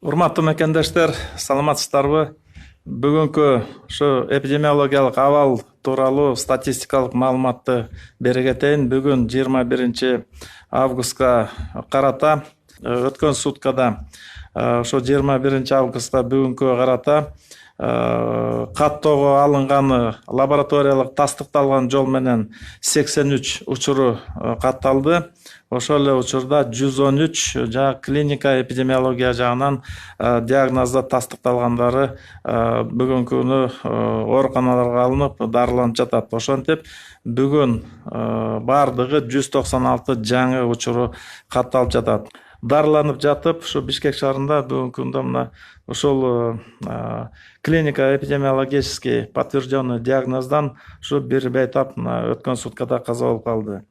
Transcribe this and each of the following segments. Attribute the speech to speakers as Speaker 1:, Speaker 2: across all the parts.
Speaker 1: Урматтуу мекендештер, саламатсыздарбы? Бүгүнкү ушу эпидемиологиялык абал тууралуу статистикалык маалыматты бере кетейин. Бүгүн 21 августка карата өткөн суткада ошо 21 августка бүгүнкүгө карата каттоого алынганы лабораториялык тастыкталган жол менен 83 учуру катталды. Ошол эле учурда 113 жана клиника эпидемиология жагынан диагноздо тастыкталгандары бүгүнкү күнү ооруканаларга алынып дарыланып жатат. Ошентип бүгүн бардыгы 196 жаңы учуру катталып жатат. Дарыланып жатып, ушу Бишкек шаарында бүгүнкү күндө мына ошол клиника эпидемиологический подтвержденный диагноздан ушу бир бейтап өткөн суткада каза болуп калды.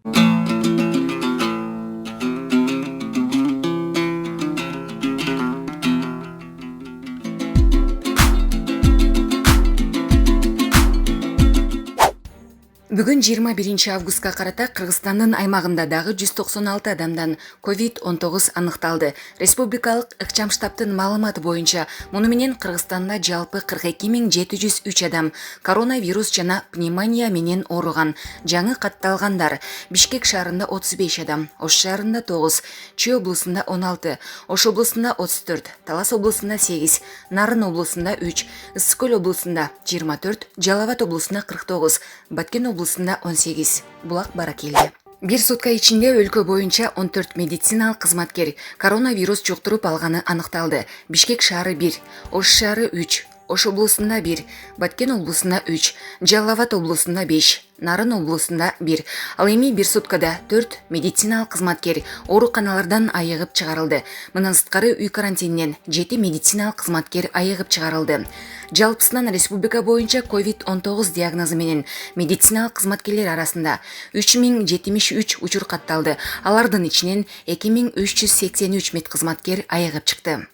Speaker 2: Бүгүн 21 августка карата Кыргызстандын аймагында дагы 196 адамдан COVID-19 аныкталды. Республикалык ыкчам штабтын маалыматы боюнча, муну менен Кыргызстанда жалпы 42703 адам коронавирус жана пневмония менен ооруган. Жаңы катталгандар: Бишкек шаарында 35 адам, Ош шаарында 9, Чүй облусунда 16, Ош облусунда 34, Талас облусунда 8, Нарын облусунда 3, Ысык Көл облусунда 24, Жалал Абад облусунда 49, Баткен облусунда 18. Булак Баракелде. Бир сутка ичинде өлкө боюнча 14 медициналык кызматкер коронавирус жуктуруп алганы аныкталды. Бишкек шаары 1, Ош шаары 3, Ош облусунда 1, Баткен облусунда 3, Жалал Абад облусунда 5, Нарын облусунда 1. Ал эми бир суткада 4 медициналык кызматкер ооруканалардан айыгып чыгарылды. Мындан сырткары үй карантининен 7 медициналык кызматкер айыгып чыгарылды. Жалпысынан республика боюнча COVID-19 диагнозу менен медициналык кызматкерлер арасында 3073 учур катталды. Алардын ичинен 2383 медкызматкер айыгып чыкты.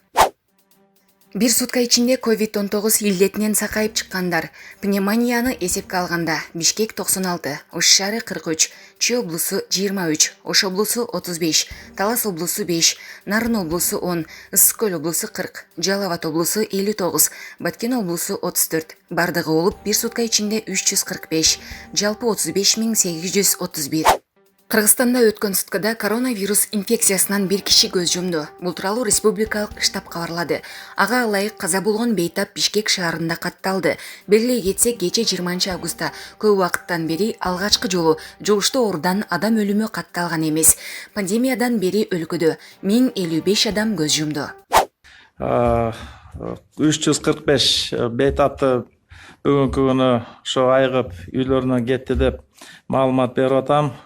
Speaker 2: Бир сутка ичинде COVID-19 илдетинен сакайып чыккандар: пневмонияны эсепке алганда Бишкек 96, Ош шаары 43, Чүй облусу 23, Ош облусу 35, Талас облусу 5, Нарын облусу 10, Ысык Көл облусу 40, Жалал Абад облусу 59, Баткен облусу 34. Бардыгы болуп бир сутка ичинде 345, жалпы 35831. Кыргызстанда өткөн суткада коронавирус инфекциясынан бир киши көз жумду. Бул тууралуу республикалык штаб кабарлады. Ага ылайык каза болгон бейтап Бишкек шаарында катталды. Белгилей кетсек, кече 20 августта көп убакыттан бери алгачкы жолу жугуштуу оорудан адам өлүмү катталган эмес. Пандемиядан бери өлкөдө 1055 адам көз жумду.
Speaker 1: 345 бейтапты бүгүнкү күнү ошо айыгып үйлөрүнө кетти деп маалымат берип атам.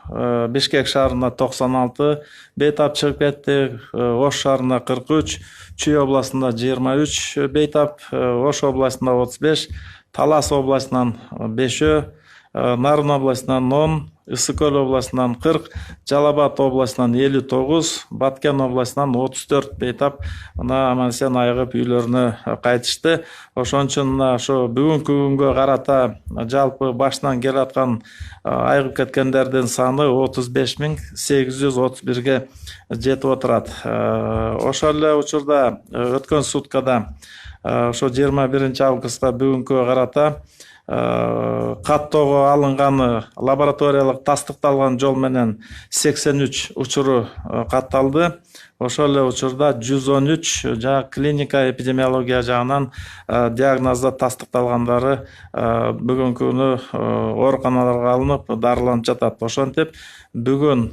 Speaker 1: Бишкек шаарында 96 бейтап чыгып кетти, Ош шаарында 43, Чүй областында 23 бейтап, Ош областында 35, Талас областынан 5, Нарын областынан 10, Ысык Көл областынан 40, Жалал Абад областынан 59, Баткен областынан 34 бейтап аман эсен айыгып үйлөрүнө кайтышты. Ошон үчүн ошо бүгүнкү күнгө карата жалпы башынан келаткан айыгып кеткендердин саны 35831ге жетип отурат. Ошол эле учурда өткөн суткада ошо 21 августка бүгүнкүгө карата каттоого алынганы лабораториялык тастыкталган жол менен 83 учуру катталды. Ошол эле учурда 113 жана клиника эпидемиология жагынан диагноздо тастыкталгандары бүгүнкү күнү ооруканаларга алынып дарыланып жатат. Ошентип бүгүн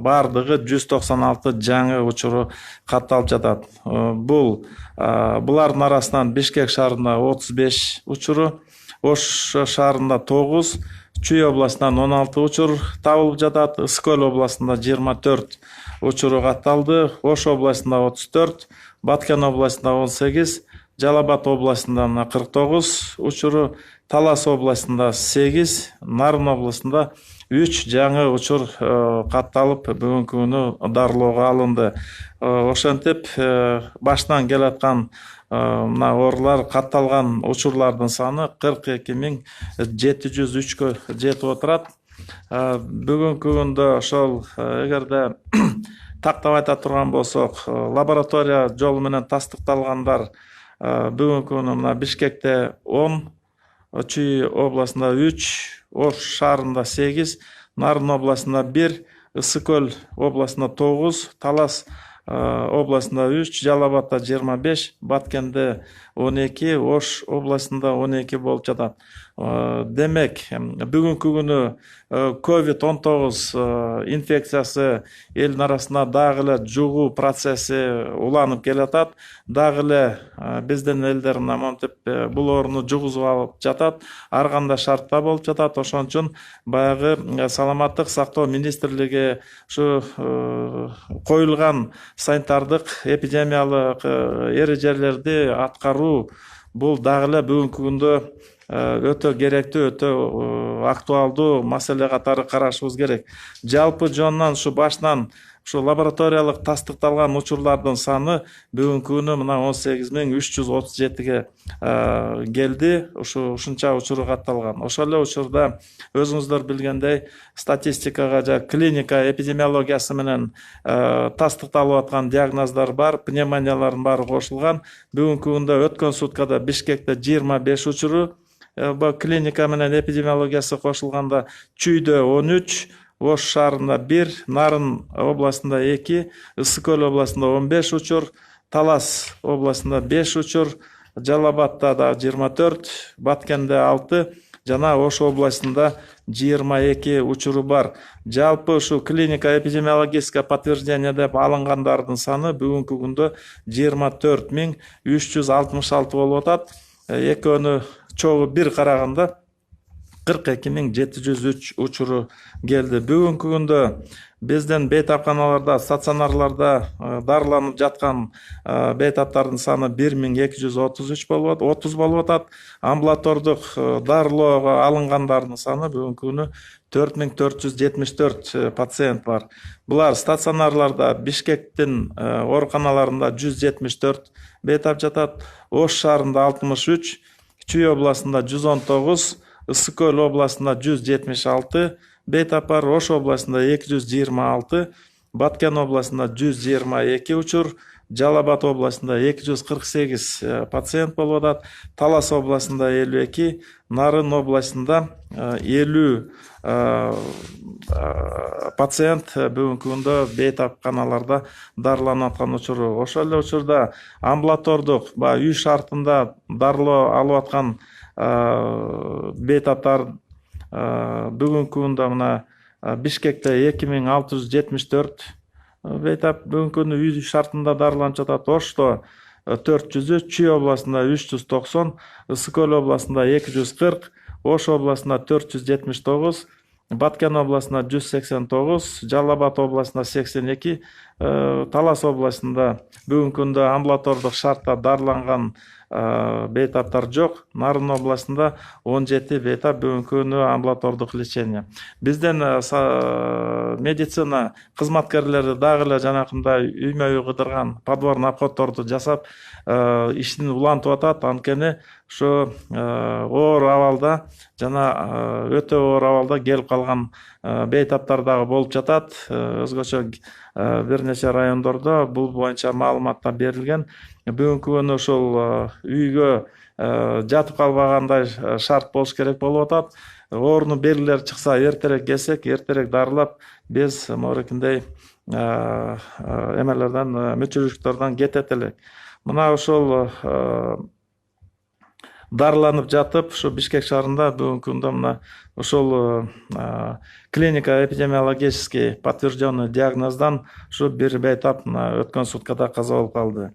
Speaker 1: бардыгы 196 жаңы учуру катталып жатат. Булардын арасынан Бишкек шаарында 35 учуру, Ош шаарында 9, Чүй областынан 16 учур табылып жатат, Ысык Көл областында 24 учуру катталды, Ош областында 34, Баткен областында 18, Жалал Абад областында 49 учуру, Талас областында 8, Нарын областында 3 жаңы учур катталып бүгүнкү күнү дарылоого алынды. Ошентип башынан келаткан мына оорулар катталган учурлардын саны 42703кө жетип отурат. Бүгүнкү күндө ошол эгерде тактап айта турган болсок, лаборатория жолу менен тастыкталгандар бүгүнкү күнү мына Бишкекте 10, Чүй областында 3, Ош шаарында 8, Нарын областында 1, Ысык Көл областында 9, Талас областында 3, Жалал-Абадта 25, Баткенде 12, Ош областында 12 болуп жатат. Демек, бүгүнкү күнү COVID-19 инфекциясы элдин арасында дагы эле жугуу процесси уланып келатат. Дагы эле биздин элдер монтип бул ооруну жугузуп алып жатат. Ар кандай шартта болуп жатат. Ошон үчүн баягы саламаттык сактоо министрлиги ушу коюлган санитардык эпидемиялык эрежелерди аткаруу бул дагы эле бүгүнкү күндө өтө керектүү, өтө актуалдуу маселе катары карашыбыз керек. Жалпы жонунан ушу башынан ушу лабораториялык тастыкталган учурлардын саны бүгүнкү күнү мына 18.337ге келди. Ушунча учуру катталган. Ошол эле учурда өзүңүздөр билгендей статистикага жана клиника эпидемиологиясы менен тастыкталып аткан диагноздар бар, пневмониялардын баары кошулган. Бүгүнкү күндө өткөн суткада Бишкекте 25 учуру клиника менен эпидемиологиясы кошулганда, Чүйдө 13, Ош шаарында 1, Нарын областында 2, Ысык Көл областында 15 учур, Талас областында 5 учур, Жалал-Абадта да 24, Баткенде 6 жана Ош областында 22 учуру бар. Жалпы ушу клиника эпидемиологическое подтверждение деп алынгандардын саны бүгүнкү күндө 24.366 болуп атат. Экөөнү чогуу бир караганда 42.703 учуру келди. Бүгүнкү күндө биздин бейтапканаларда, стационарларда дарыланып жаткан бейтаптардын саны 1233 болуп атат, 30 болуп атат. Амбулатордук дарылоого алынгандардын саны бүгүнкү күнү 4474 пациент бар. Булар стационарларда Бишкектин ооруканаларында 174 бейтап жатат, Ош шаарында 63, Чүй областында 119, Ысык Көл областында 176 бейтап бар, Ош областында 226, Баткен областында 122 учур, Жалал-Абад областында 248 пациент болуп атат, Талас областында 52, Нарын областында 50 пациент бүгүнкү күндө бейтапканаларда дарыланып аткан учуру. Ошол эле учурда амбулатордук үй шартында дарылоо алып аткан бейтаптар бүгүнкү күндө мына Бишкекте 2674 бейтап бүгүнкү күнү үй шартында дарыланып жатат. Ошто 400, Чүй областында 390, Ысык Көл областында 240, Ош областында 479, Баткен областында 189, Жалал-Абад областында 82, Талас областында бүгүнкү күндө амбулатордук шартта дарыланган бейтаптар жок. Нарын областында 17 бейтап бүгүнкү күнү амбулатордук лечение. Биздин медицина кызматкерлери дагы эле жанакындай үймө-үй кыдырган подборный обходдорду жасап иштин улантып атат. Анткени ушу оор абалда жана өтө оор абалда келип калган бейтаптар дагы болуп жатат. Өзгөчө бир нече райондордо бул боюнча маалыматтар берилген. Бүгүнкү күнү ушул үйгө жатып калбагандай шарт болуш керек болуп атат. Оорунун белгилери чыкса эртерээк келсек, эртерээк дарылап, биз морекиндей эмелерден, мүчүрүштөрдөн кетет элек. Мына ошол дарыланып жатып, ушу Бишкек шаарында бүгүнкү күндө мына ошол клиника эпидемиологический подтвержденный диагноздан ушу бир бейтап өткөн суткада каза болуп калды.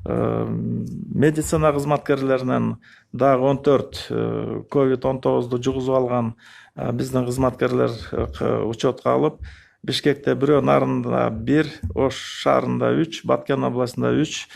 Speaker 1: Медицина кызматкерлеринен дагы 14 COVID-19 жугузуп алган биздин кызматкерлер учетко алып, Бишкекте бирөө, Нарында 1, Ош шаарында 3, Баткен областында 3,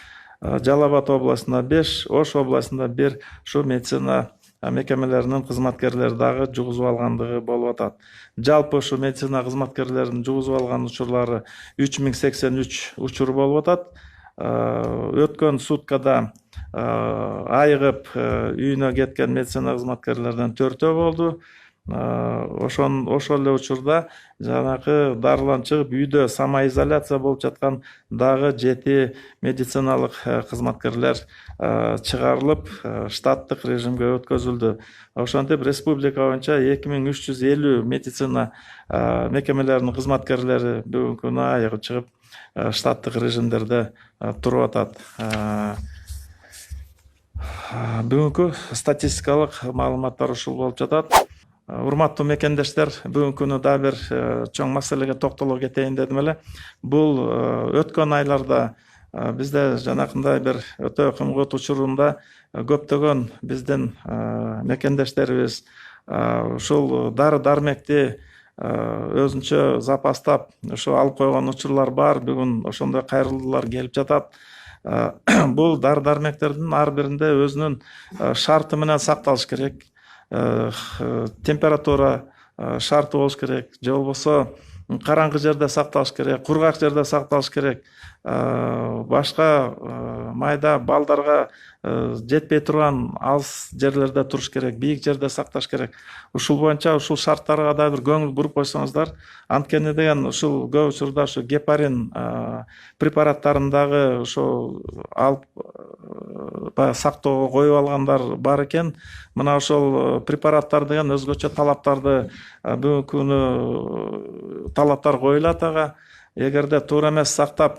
Speaker 1: Жалал-Абад областында 5, Ош областында 1 ушу медицина мекемелеринин кызматкерлери дагы жугузуп алгандыгы болуп атат. Жалпы ушу медицина кызматкерлеринин жугузуп алган учурлары 3083 учур болуп атат. Өткөн суткада айыгып үйүнө кеткен медицина кызматкерлеринен 4 болду. ошол эле учурда жанагы дарылан чыгып үйдө самоизоляция болуп жаткан дагы 7 медициналык кызматкерлер чыгарылып штаттык режимге өткөзүлдү. Ошентип республика боюнча 2350 медицина мекемелеринин кызматкерлери бүгүнкү күнү айыгы чыгып штаттык режимдерде туруп атат. Бүгүнкү статистикалык маалыматтар ушул болуп жатат. Урматтуу мекендештер, бүгүнкү күнү дагы бир чоң маселеге токтоло кетейин дедим эле. Бул өткөн айларда бизде жанакындай бир өтө кымгат учурунда көптөгөн биздин мекендештерибиз ушул дары дармекти өзүнчө запастап ошо алып койгон учурлар бар. Бүгүн ошондой кайрылуулар келип жатат. Бул дары дармектердин ар биринде өзүнүн шарты менен сакталыш керек. Температура шарты болуш керек, же болбосо караңгы жерде сакталыш керек, кургак жерде сакталыш керек. Башка майда балдарга жетпей турган алыс жерлерде туруш керек, бийик жерде сакташ керек. Ушул боюнча ушул шарттарга да бир көңүл буруп койсоңуздар, анткени деген ушул көп учурда ушу гепарин препараттарындагы ошо алып сактоого коюп алгандар бар экен. Мына ошол препараттар деген өзгөчө талаптарды бүгүнкү күнү талаптар коюлат ага. Эгерде туура эмес сактап,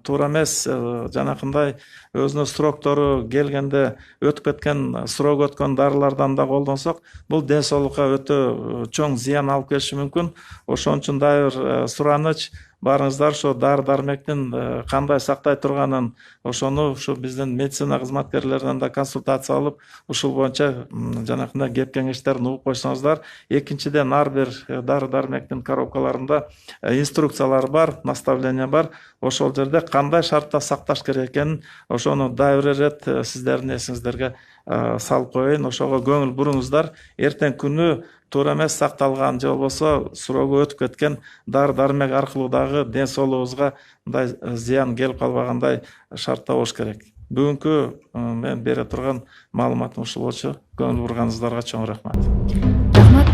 Speaker 1: туура эмес жанакындай өзүнүн сроктору келгенде өтүп кеткен, срок өткөн дарылардан да колдонсок, бул ден соолукка өтө чоң зыян алып келиши мүмкүн. Ошон үчүн дагы бир сураныч, баарыңыздар ошо дары дармектин кандай сактай турганын ошону ушу биздин медицина кызматкерлеринен да консультация алып, ушул боюнча жанакындай кеп кеңештерин угуп койсоңуздар. Экинчиден, ар бир дары дармектин коробкаларында инструкциялар бар, наставление бар. Ошол жерде кандай шартта сакташ керек экенин ошону дагы бир ирет сиздердин эсиңиздерге салып коеюн. Ошого көңүл буруңуздар. Эртең күнү туура эмес сакталган же болбосо срогу өтүп кеткен дары дармек аркылуу дагы ден соолугубузга мындай зыян келип калбагандай шартта болуш керек. Бүгүнкү мен бере турган маалыматым ушул болчу. Көңүл бурганыңыздарга чоң рахмат.
Speaker 2: Рахмат.